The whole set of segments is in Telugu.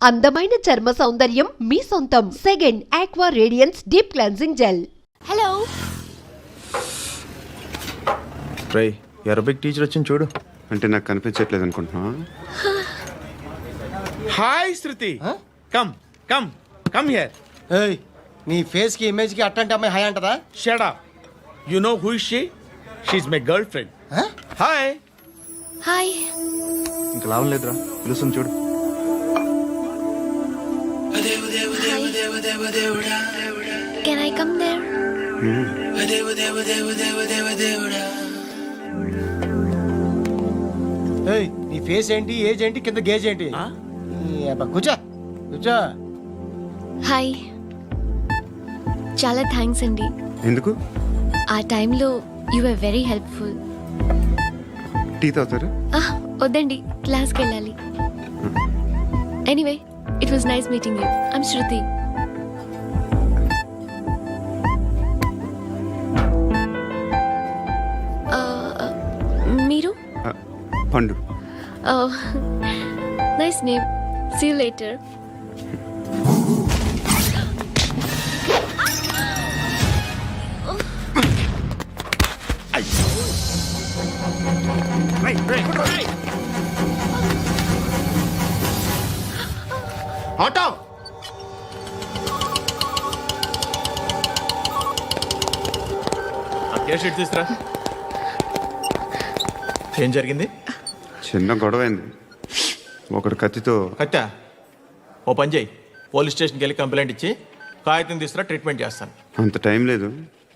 అందమైన చర్మ సౌందర్యం మీ సొంతం. Second aqua radiance deep cleansing gel. Hello రేయ్, అరబిక్ టీచర్ వచ్చింది చూడు. అంటే నాకు కనిపించట్లేదు అనుకుంటున్నా. Hi Shruti, come come come here. ఏయ్, నీ ఫేస్ కి ఇమేజ్ కి అట్లాంటి అమ్మాయి హాయ్ అంటదా? Shut up. You know who is she? She is my girlfriend. Hi. Hi. ఇంకా లాభం లేదురా, పిలుస్తుంది చూడు. Can I come there? ఏయ్, నీ ఫేస్ ఏంటి, ఏజ్ ఏంటి, కింద గేజ్ ఏంటి? కూర్చో కూర్చో. హాయ్, చాలా థ్యాంక్స్ అండి. ఎందుకు? ఆ టైంలో you are very helpful. Tea తాగుతారా? వద్దండి, క్లాస్కి వెళ్ళాలి. Anyway, it was nice meeting you. I'm Shruti. మీరు? Pandu. Nice name. See you later. Auto. Case sheet తీసురా. ఏం జరిగింది? చిన్న గొడవ అయింది. ఒకడు కత్తితో. కట్టా? ఓ పని చేయి, పోలీస్ స్టేషన్కి వెళ్ళి కంప్లైంట్ ఇచ్చి కాగితం తీసుకురా, ట్రీట్మెంట్ చేస్తాను. అంత టైం లేదు,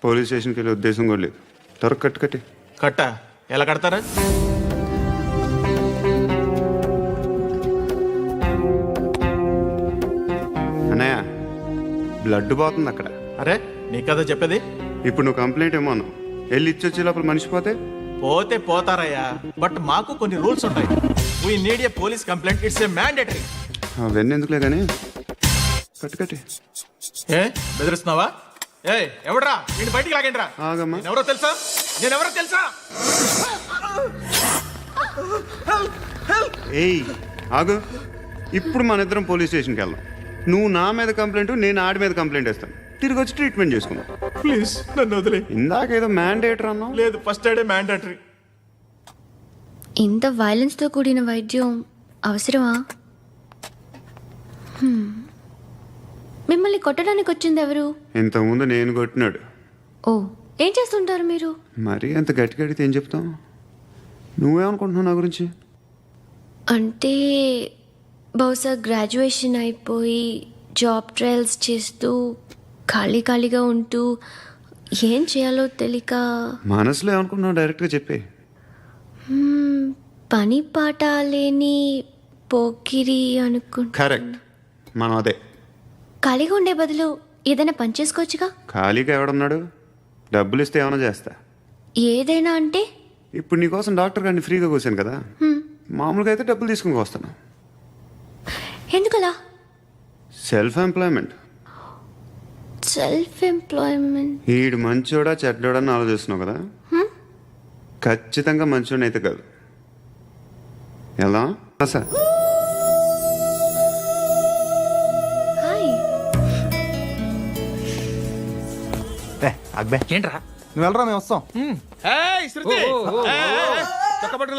పోలీస్ స్టేషన్కి వెళ్ళే ఉద్దేశం కూడా లేదు. త్వరగా కట్టి. కట్టా? ఎలా కడతారా? అన్నయ్య, బ్లడ్ పోతుంది అక్కడ. అరే, నీ కదా చెప్పేది. ఇప్పుడు నువ్వు కంప్లైంట్ ఏమో అన్నావు. వెళ్ళి ఇచ్చొచ్చే లోపల మనిషి పోతే పోతే పోతారయ్యా, బట్ మాకు కొన్ని రూల్స్ ఉంటాయి. We need a police complaint, it's a mandatory. అవన్నీ ఎందుకులే కానీ కట్టి. ఏ బెదిరిస్తున్నావా? ఏ ఎవడ్రా, నేను బయటికి లాగండిరా. ఆగమ్మా. నేనెవరో తెలుసా? ఏయ్ ఆగు. ఇప్పుడు మన ఇద్దరం పోలీస్ స్టేషన్కి వెళ్దాం. నువ్వు నా మీద కంప్లైంట్, నేను ఆడి మీద కంప్లైంట్ వేస్తాను. తిరిగి వచ్చి ట్రీట్మెంట్ చేసుకుందాం. ప్లీజ్ నన్ను వదిలే. ఇందాక ఏదో మ్యాండేటర్ అన్నావు. లేదు, ఫస్ట్ ఎయిడే మ్యాండేటరీ. ఇంత వైలెన్స్తో కూడిన వైద్యం అవసరమా? మిమ్మల్ని కొట్టడానికి వచ్చింది ఎవరు? ఇంతకుముందు నేను కొట్టినాడు. ఓ, ఏం చేస్తుంటారు మీరు? మరీ అంత గట్టి అడిగితే ఏం చెప్తావు? నువ్వేమనుకుంటున్నావు నా గురించి? అంటే బహుశా గ్రాడ్యుయేషన్ అయిపోయి జాబ్ ట్రయల్స్ చేస్తూ ఖాళీగా ఉంటూ ఏం చేయాలో తెలియక. మనసులో ఏమనుకుంటున్నావు డైరెక్ట్గా చెప్పే. పని పాట లేని పోకిరి అనుకుంటా. కరెక్ట్, మనం అదే. ఖాళీగా ఉండే బదులు ఏదైనా పని చేసుకోవచ్చుగా. ఖాళీగా ఎవడున్నాడు? డబ్బులు ఇస్తే ఏమైనా చేస్తా. ఏదైనా అంటే? ఇప్పుడు నీకోసం డాక్టర్ గారిని ఫ్రీగా కూర్చాను కదా, మామూలుగా అయితే డబ్బులు తీసుకుని వస్తాను. ఎందుకలా? Self employment. ఈడు మంచోడా చెడ్డోడా అని ఆలోచిస్తున్నావు కదా. ఖచ్చితంగా మంచోడని అయితే కాదు. ఎలా సార్? ఏంట్రా? నువ్వు వెళ్ళరా, మేము వస్తాం.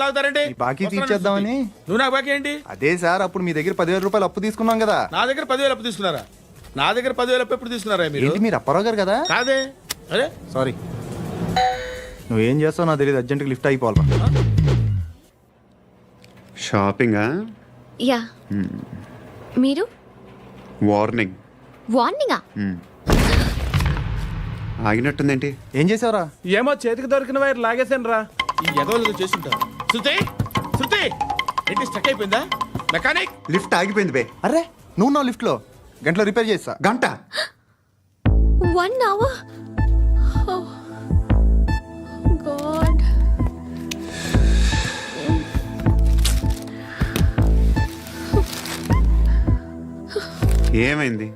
లాగుతారండి. బాకీ తీర్చేద్దామని. నువ్వు నాకు బాకీ ఏంటి? అదే సార్, అప్పుడు మీ దగ్గర 10,000 రూపాయలు అప్పు తీసుకున్నాం కదా. నా దగ్గర 10,000 అప్పు తీసుకున్నారా? నా దగ్గర 10,000 అప్పు ఎప్పుడు తీసుకున్నారా మీరు? ఏంటి, మీరు అప్పారావు గారు కదా? కాదే. అరే సారీ. నువ్వేం చేస్తావు నాకు తెలియదు, అర్జెంట్గా లిఫ్ట్ అయిపోవాలరా. షాపింగా? యా. మీరు? వార్నింగ్. వార్నింగా? ఆగినట్టుందేంటి? ఏం చేసావురా? ఏమో, చేతికి దొరికిన వైర్ లాగేసాను రా. ఈ ఎగవలు చేస్తుంటారు. శృతి ఏంటి స్టక్ అయిపోయిందా? మెకానిక్. లిఫ్ట్ ఆగిపోయింది బే. అరే, నువ్వు నా లిఫ్ట్లో గంటలో రిపేర్ చేస్తా. గంట? 1 hour? Oh, God. ఏమైంది?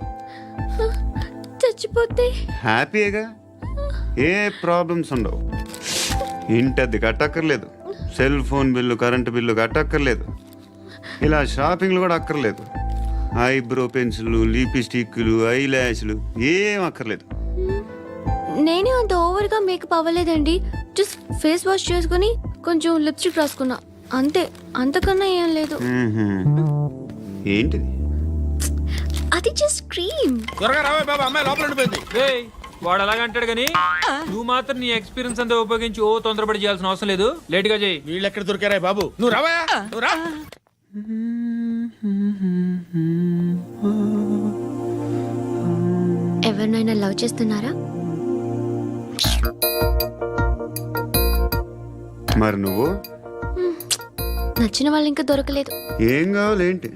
చచ్చిపోతే హ్యాపీగా, ఏ ప్రాబ్లమ్స్ ఉండవు. ఇంటి అద్దె కట్టక్కర్లేదు, cell phone bill, current bill కట్టక్కర్లేదు, ఇలా షాపింగ్లు కూడా అక్కర్లేదు. ఐబ్రో పెన్సిల్, లిప్స్టిక్లు, ఐ ల్యాష్లు ఏం అక్కర్లేదు. నేనే అంత ఓవర్గా మేకప్ అవ్వలేదండి. జస్ట్ ఫేస్ వాష్ చేసుకుని కొంచెం లిప్స్టిక్ రాసుకున్నా అంతే, అంతకన్నా ఏం లేదు. ఏంటిది? అది జస్ట్ క్రీమ్. త్వరగా రావే బాబా, అమ్మాయి లోపల ఉండిపోయింది. రేయ్, వాడు అలాగ అంటాడు కానీ నువ్వు మాత్రం నీ ఎక్స్పీరియన్స్ అంతా ఉపయోగించి ఓ తొందరపడి చేయాల్సిన అవసరం లేదు. లేట్ గా చేయి. వీళ్ళు ఎక్కడ దొరికారా బాబు? నువ్వు రావా, నువ్వు రా. ఎవరినైనా లవ్ చేస్తున్నారా? మరి నువ్వు? నచ్చిన వాళ్ళు ఇంకా దొరకలేదు. ఏం కావాలేంటి?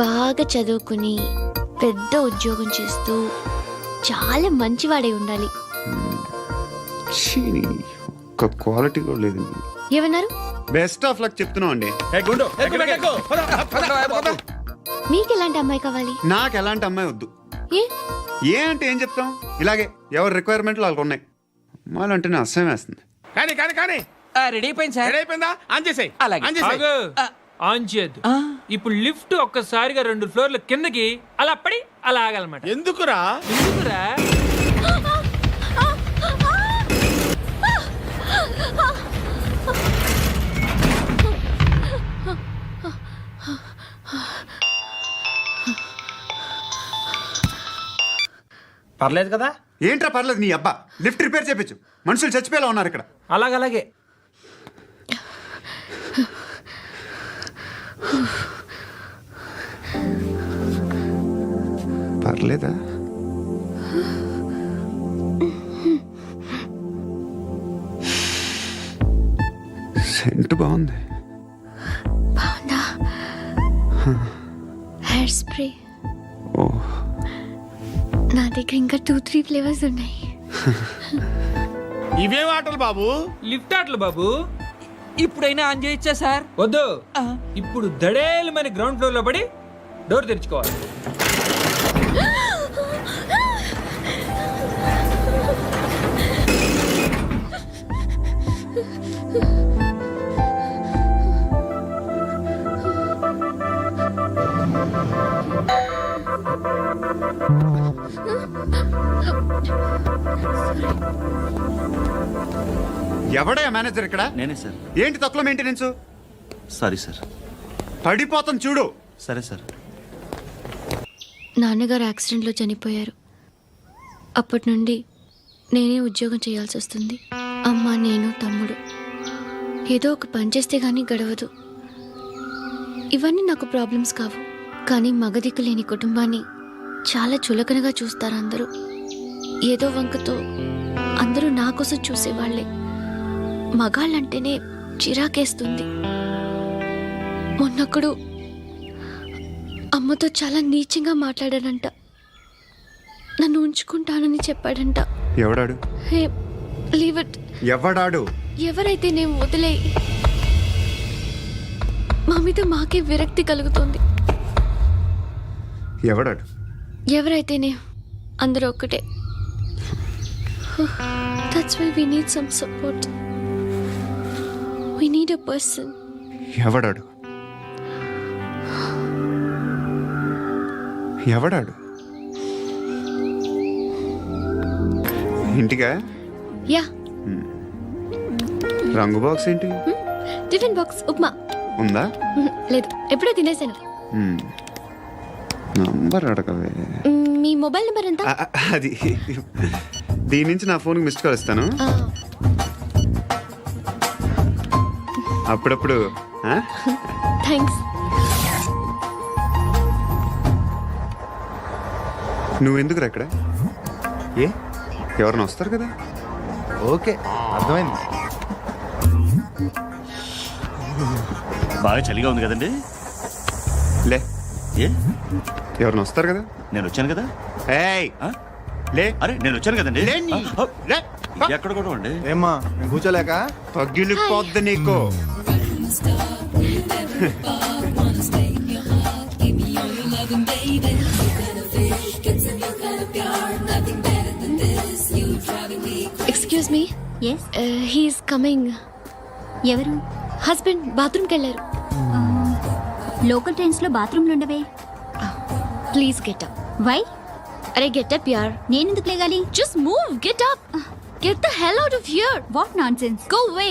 బాగా చదువుకుని పెద్ద ఉద్యోగం చేస్తూ చాలా మంచివాడై ఉండాలి. ఛీ, ఒక్క క్వాలిటీ కూడా లేదు. ఏమన్నారు? బెస్ట్ ఆఫ్ లక్ చెప్తున్నావు అండి. ఏ గుండు, ఎక్కు, ఎక్కు. పద, పద. మీకు ఎలాంటి అమ్మాయి కావాలి? నాకు ఎలాంటి అమ్మాయి వద్దు. ఏ ఏ అంటే ఏం చెప్తాం, ఇలాగే ఎవరి రిక్వైర్మెంట్లు వాళ్ళకు ఉన్నాయి. అమ్మాయిలు అంటేనే అసహ్యం వేస్తుంది. కానీ కానీ కానీ రెడీ అయిపోయింది సార్. రెడీ అయిపోయిందా? ఆన్ చేసేయ్. అలాగే. ఆన్ చేసేయ్. ఆగు. ఆన్ చేయద్దు. ఇప్పుడు లిఫ్ట్ ఒక్కసారిగా 2 ఫ్లోర్ల కిందకి అలా పడి అలా ఆగాలన్నమాట. ఎందుకురా? ఎందుకురా? పర్లేదు కదా? ఏంట్రా పర్లేదు, నీ అబ్బా లిఫ్ట్ రిపేర్ చేయించు. మనుషులు చచ్చిపోయేలా ఉన్నారు ఇక్కడ. అలాగలాగే. పర్లేదా? సెంట్ బాగుంది. బాగుందా? Hair spray. ఓ, నా దగ్గర ఇంకా 2-3 ఫ్లేవర్స్ ఉన్నాయి. ఇవేం ఆటలు బాబు? లిఫ్ట్ ఆటలు బాబు. ఇప్పుడైనా ఆన్ చేయొచ్చా సార్? వద్దు. ఇప్పుడు దడేలు మన గ్రౌండ్ ఫ్లోర్ లో పడి డోర్ తెరుచుకోవాలి. ఎవడయ్యా మేనేజర్ ఇక్కడ? నేనే సార్. ఏంటి తక్కువ మెయింటెనెన్స్? Sorry sir. పడిపోతాం చూడు. సరే సార్. నాన్నగారు యాక్సిడెంట్లో చనిపోయారు. అప్పటి నుండి నేనే ఉద్యోగం చేయాల్సి వస్తుంది. అమ్మ, నేను, తమ్ముడు ఏదో ఒక పని చేస్తే గానీ గడవదు. ఇవన్నీ నాకు ప్రాబ్లమ్స్ కావు, కానీ మగదిక్కు లేని కుటుంబాన్ని చాలా చులకనగా చూస్తారు అందరూ. ఏదో వంకతో అందరూ నా కోసం చూసేవాళ్లే. మగాళ్ళంటేనే చిరాకేస్తుంది. మొన్నొక్కడు అమ్మతో చాలా నీచంగా మాట్లాడాడంట. నన్ను ఉంచుకుంటానని చెప్పాడంట. ఎవడాడు? హే, లీవ్ ఇట్. ఎవడాడు? ఎవరైతే నేను వదిలే. మా మీద మాకే విరక్తి కలుగుతుంది. ఎవడాడు? ఎవరైతేనే అందరూ ఒక్కటే. That's why we need some support. We need a person. ఎవడాడు? ఎవడాడు? ఇంటికా? యా. రంగు బాక్స్ ఏంటి? Tiffin box upma. ఉందా? లేదు, ఎప్పుడో తినేసాను. నంబర్ అడగవే. మీ మొబైల్ నెంబర్ ఎంత? అది దీని నుంచి నా ఫోన్కి మిస్డ్ కాల్ ఇస్తాను. అప్పుడప్పుడు. థ్యాంక్స్. నువ్వెందుకు అక్కడ? ఏ ఎవరైనా వస్తారు కదా. ఓకే, అర్థమైంది. బాగా చలిగా ఉంది కదండి. లే, ఏ ఎవరైనా వస్తారు కదా. నేను వచ్చాను కదా. ఏయ్, ఆ? లే. అరే నేను వచ్చాను కదండి. లే నీ. లే. ఎక్కడ కూడా అండి. ఏమ్మా, నేను కూర్చోలేక? పగిలిపోద్ది నీకు. Excuse me. Yes, he's coming. ఎవరు? హస్బెండ్ బాత్రూమ్కి వెళ్ళారు. లోకల్ ట్రైన్స్ లో బాత్రూమ్లు ఉండవే. Please get up. వై? అరే గెట్ అప్ యార్. నేనెందుకు లేగాలి? Just move, get up. Get the hell out of here. What nonsense. Go away.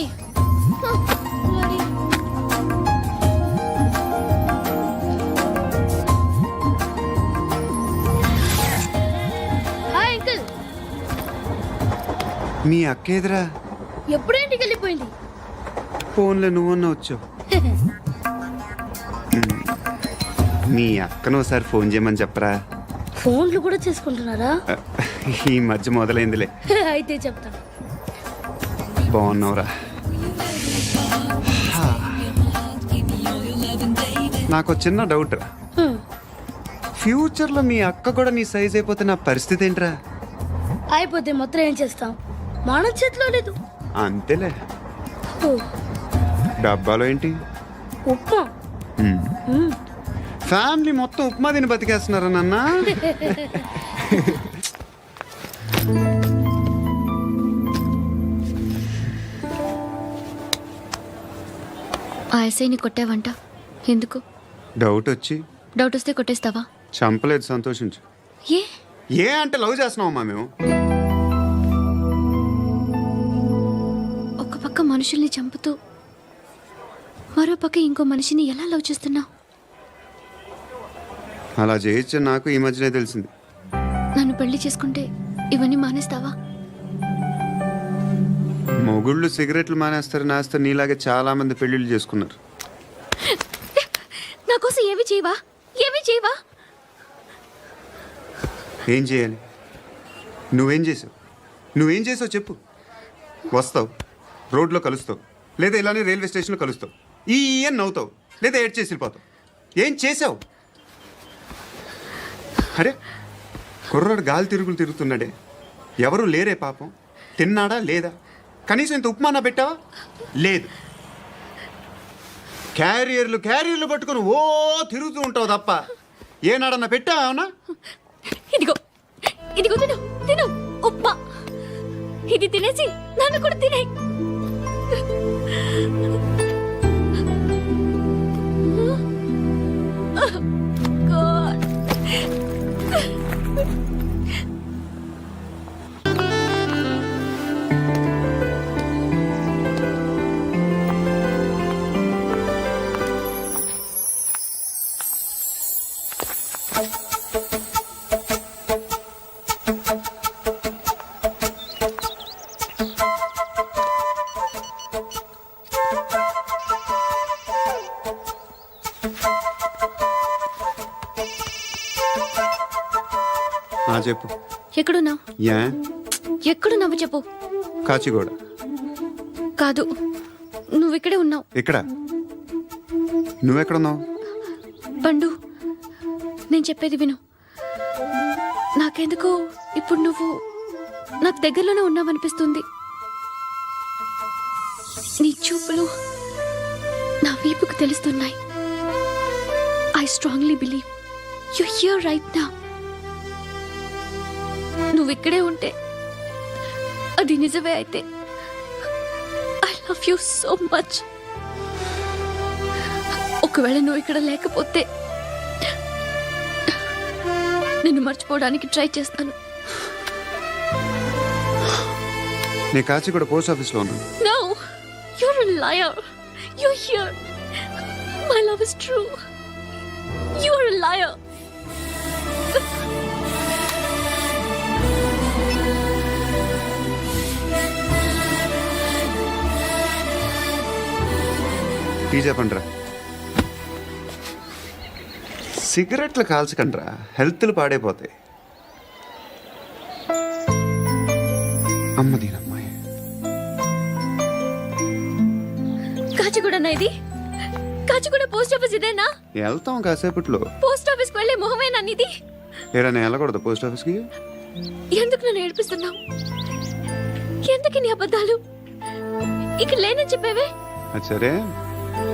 Hi uncle. మీ అక్క ఎదురా? ఎప్పుడు ఇంటికి వెళ్ళిపోయింది? ఫోన్లో నువ్వన్నా వచ్చావు. మీ అక్కను ఒకసారి ఫోన్ చేయమని చెప్పరా. ఫోన్లు కూడా చేసుకుంటున్నారా? ఈ మధ్య మొదలైందిలే. అయితే చెప్తా. బాగున్నావురా. నాకు చిన్న డౌట్ రా. ఫ్యూచర్లో మీ అక్క కూడా నీ సైజ్ అయిపోతే నా పరిస్థితి ఏంట్రా? అయిపోతే మొత్తం ఏం చేస్తాం? మన చేతిలో లేదు. అంతేలే. డబ్బాలో ఏంటి? ఉప్మా. ఫ్యామిలీ మొత్తం ఉప్మా తిని బతికేస్తున్నారా నాన్న? ఆ ఎస్ఐని కొట్టావంట, ఎందుకు? డౌట్ వచ్చి. డౌట్ వస్తే కొట్టేస్తావా? చంపలేదు, సంతోషించు. ఏ ఏ అంటే లవ్ చేస్తున్నావమ్మా మేము. ఒక పక్క మనుషుల్ని చంపుతూ మరో పక్క ఇంకో మనిషిని ఎలా లవ్ చేస్తున్నావు? అలా చేయొచ్చు నాకు ఈ మధ్యనే తెలిసింది. నన్ను పెళ్లి చేసుకుంటే ఇవన్నీ మానేస్తావా? మొగుళ్ళు సిగరెట్లు మానేస్తారు, నాస్తారు. నీలాగే చాలా మంది పెళ్లిళ్ళు చేసుకున్నారు. నా కోసం ఏమి చేయవా? ఏమి చేయవా? ఏం చేయాలి? నువ్వేం చేసావు? నువ్వేం చేసావు చెప్పు. వస్తావు, రోడ్లో కలుస్తావు, లేదా ఇలానే రైల్వే స్టేషన్లో కలుస్తావు. ఈ అని నవ్వుతావు, లేదా ఏడ్ చేసి వెళ్ళిపోతావు. ఏం చేసావు? అరే కుర్రాడు గాలి తిరుగులు తిరుగుతున్నాడే, ఎవరు లేరే పాపం. తిన్నాడా లేదా? కనీసం ఇంత ఉప్మానా పెట్టావా? లేదు. క్యారియర్లు పట్టుకొని ఓ తిరుగుతూ ఉంటావు తప్ప ఏనాడన్నా పెట్టావా? అవునా? ఇదిగో ఇదిగో తిను తిను ఉప్మా. ఇది తినేసి నన్ను కూడా తినే. చెప్పు. ఎక్కడున్నావు? యా ఎక్కడున్నావు చెప్పు. కాచిగూడ. కాదు, నువ్వు ఇక్కడే ఉన్నావు. ఇక్కడ? నువ్వెక్కడున్నావు? పండు, నేను చెప్పేది విను. నాకెందుకో ఇప్పుడు నువ్వు నాకు దగ్గరలోనే ఉన్నావనిపిస్తుంది. నీ చూపులు నా వీపుకు తెలుస్తున్నాయి. I strongly believe you here right now. నువ్వు ఇక్కడే ఉంటే అది నిజమే అయితే I love you so much. ఒకవేళ నువ్వు ఇక్కడ లేకపోతే నిన్ను మర్చిపోవడానికి ట్రై చేస్తాను. నీ కాచిగూడ పోస్ట్ ఆఫీస్లో ఉన్నాను. No, you're a liar. You're here. My love is true. You're a liar. Tea చెప్పండిరా. సిగరెట్లు కాల్చకండ్రా, హెల్త్లు పాడైపోతాయి. అమ్మదీనమ్మాయి. కాచిగూడనా ఇది? కాచిగూడ పోస్ట్ ఆఫీస్ ఇదేనా? వెళ్తాం కాసేపట్లో. పోస్ట్ ఆఫీస్ కి వెళ్ళే మొహమేనా నీది? ఏడా నేను వెళ్ళకూడదు పోస్ట్ ఆఫీస్కి? ఎందుకు నన్ను ఏడిపిస్తున్నావు? ఎందుకు నీ అబద్ధాలు? ఇక్కడ లేనని చెప్పేవే. అది సరే,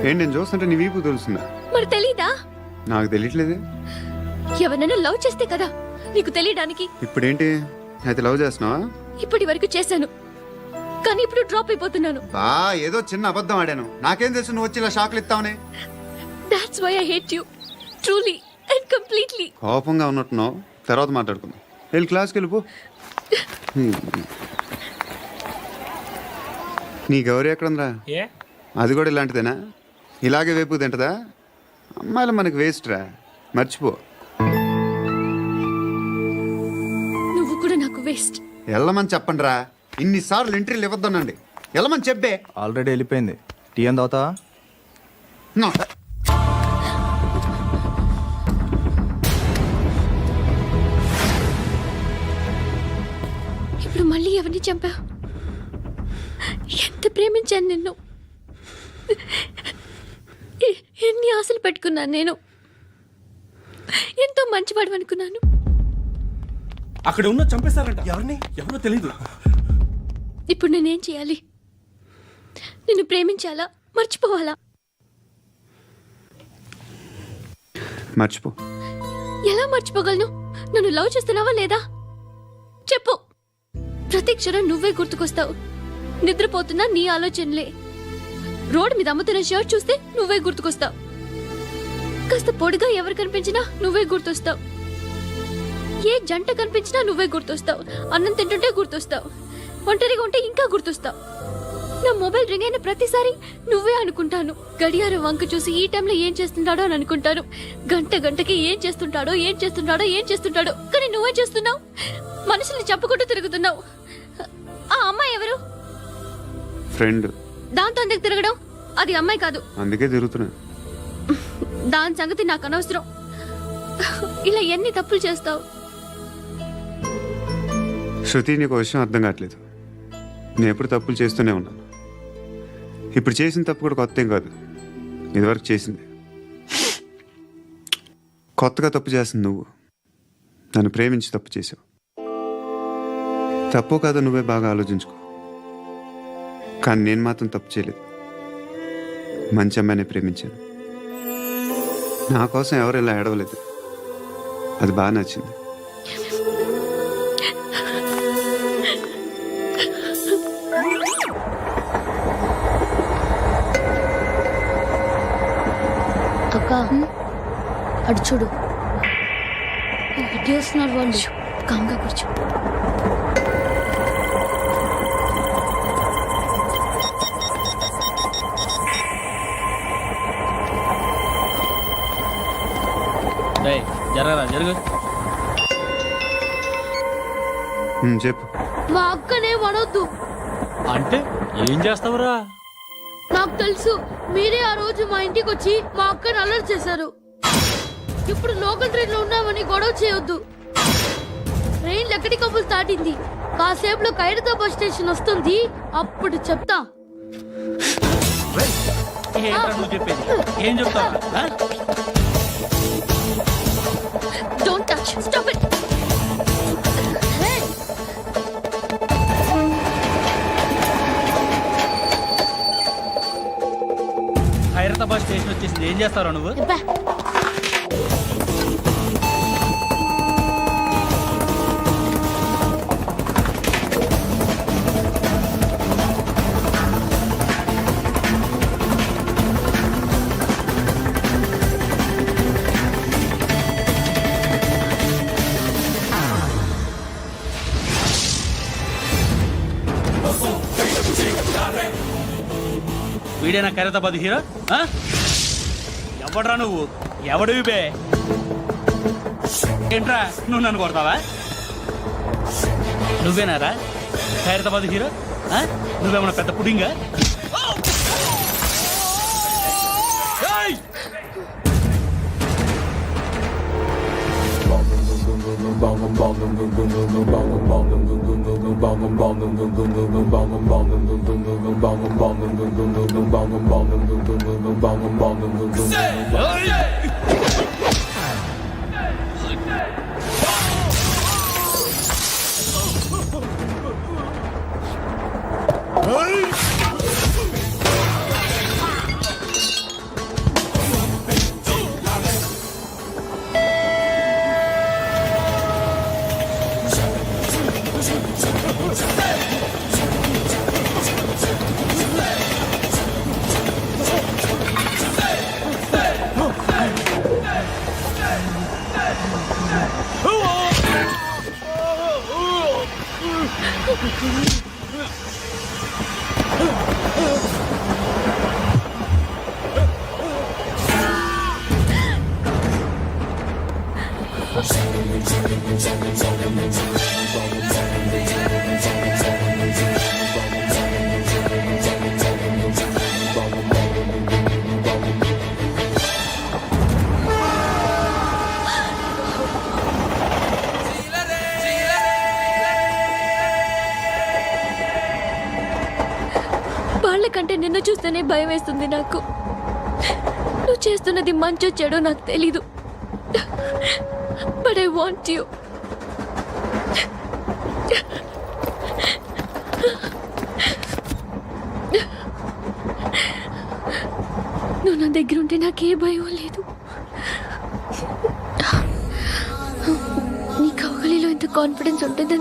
ఏంటి నేను చూస్తుంటే నీ వీపు తెలుస్తుందా? మరి తెలీదా? నాకు తెలియట్లేదే. ఎవరైనా లవ్ చేస్తే కదా నీకు తెలియడానికి. ఇప్పుడేంటి అయితే లవ్ చేస్తున్నావా? ఇప్పటి వరకు చేశాను, కానీ ఇప్పుడు డ్రాప్ అయిపోతున్నాను. ఏదో చిన్న అబద్ధం ఆడాను. నాకేం తెలుసు నువ్వు వచ్చి ఇలా షాక్లు ఇస్తావని. That's why I hate you truly and completely. కోపంగా ఉన్నట్టున్నావు, తర్వాత మాట్లాడుకుందాం. వెళ్ళి క్లాస్కి వెళ్ళిపో. నీ గౌరీ ఎక్కడుందిరా? ఏ అది కూడా ఇలాంటిదేనా? ఇలాగే వేపు తింటదా? అమ్మాయిలు మనకి వేస్ట్ రా, మర్చిపో. నువ్వు కూడా నాకు వేస్ట్. వెళ్ళమని చెప్పండి రా. ఇన్నిసార్లు ఎంట్రీలు ఇవ్వద్దనండి. వెళ్ళమని చెప్పే. ఆల్రెడీ వెళ్ళిపోయింది. టీ అని తాగుతావా? నో. ఇప్పుడు మళ్ళీ ఎవరిని చంపావు? ఎంత ప్రేమించాను నిన్ను, ఎన్ని ఆశలు పెట్టుకున్నాను నేను. ఎంతో మంచివాడు అనుకున్నాను. అక్కడ ఉన్న చంపేస్తారంట. ఎవరిని? ఎవరో తెలీదు. ఇప్పుడు నేనేం చేయాలి? నిన్ను ప్రేమించాలా, మర్చిపోవాలా? మర్చిపో. ఎలా మర్చిపోగలను? నన్ను లవ్ చేస్తున్నావా లేదా చెప్పు. ప్రతి క్షణం నువ్వే గుర్తుకొస్తావు. నిద్రపోతున్నా నీ ఆలోచనలే. రోడ్డు మీద అమ్ముతున్న షర్ట్ చూస్తే నువ్వే గుర్తుకొస్తావు. కాస్త పొడిగా ఎవరు కనిపించినా నువ్వే గుర్తొస్తావు. ఏ జంట కనిపించినా నువ్వే గుర్తొస్తావు. అన్నం తింటుంటే గుర్తొస్తావు. ఒంటరిగా ఉంటే ఇంకా గుర్తొస్తావు. నా మొబైల్ రింగ్ అయిన ప్రతిసారి నువ్వే అనుకుంటాను. గడియారం వంక చూసి ఈ టైంలో ఏం చేస్తుంటాడో అని అనుకుంటాను. గంట గంటకి ఏం చేస్తుంటాడో కానీ నువ్వే చేస్తున్నావు. మనుషుల్ని చెప్పుకుంటూ తిరుగుతున్నావు. ఆ అమ్మాయి ఎవరు? ఫ్రెండ్. దాంతో ఎందుకు తిరగడం? అది అమ్మాయి కాదు. అందుకే తిరుగుతున్నా. దాని సంగతి నాకు అనవసరం. ఇలా ఎన్ని తప్పులు చేస్తావు? శృతి, నీకు విషయం అర్థం కావట్లేదు. నేను ఎప్పుడు తప్పులు చేస్తూనే ఉన్నాను. ఇప్పుడు చేసిన తప్పు కూడా కొత్త ఏం కాదు. ఇదివరకు చేసింది. కొత్తగా తప్పు చేస్తుంది నువ్వు. నన్ను ప్రేమించి తప్పు చేసావు. తప్పు కాదో నువ్వే బాగా ఆలోచించుకో. కానీ నేను మాత్రం తప్పు చేయలేదు. మంచి అమ్మాయిని ప్రేమించాను. నా కోసం ఎవరు ఇలా ఏడవలేదు. అది బాగా నచ్చింది. అక్క అటు చూడు, వస్తున్నారు వాళ్ళు. కామ్గా కూర్చో. జరగరా జరుగు. చెప్పు. మా అక్కనే వడొద్దు. అంటే ఏం చేస్తావురా? నాకు తెలుసు, మీరే ఆ రోజు మా ఇంటికి వచ్చి మా అక్కని అలర్ట్ చేశారు. ఇప్పుడు లోకల్ ట్రైన్ లో ఉన్నామని గొడవ చేయొద్దు. ట్రైన్ ఎక్కడి కబులు దాటింది. కాసేపులో ఖైరతాబాద్ స్టేషన్ వస్తుంది. అప్పుడు చెప్తా. నువ్వు చెప్పేది ఏం చెప్తావు? Don't touch. Stop it. Hyderabad station వచ్చేసింది. ఏం చేస్తారా నువ్వు? వీడేనా ఖైరతాబాద్ హీరో? ఎవడ్రా నువ్వు? ఎవడివి బే? ఏంట్రా నువ్వు నన్ను కొడతావా? నువ్వేనారా ఖైరతాబాద్ హీరో? నువ్వేమన్నా పెద్ద పుడింగా? వాళ్ళకంటే నిన్ను చూస్తేనే భయం వేస్తుంది నాకు. నువ్వు చేస్తున్నది మంచో చెడో నాకు తెలీదు, బట్ ఐ వాంట్ యూ. నువ్వు నా దగ్గర ఉంటే నాకే భయం లేదు. నీ కౌగలిలో ఇంత కాన్ఫిడెన్స్ ఉంటుందని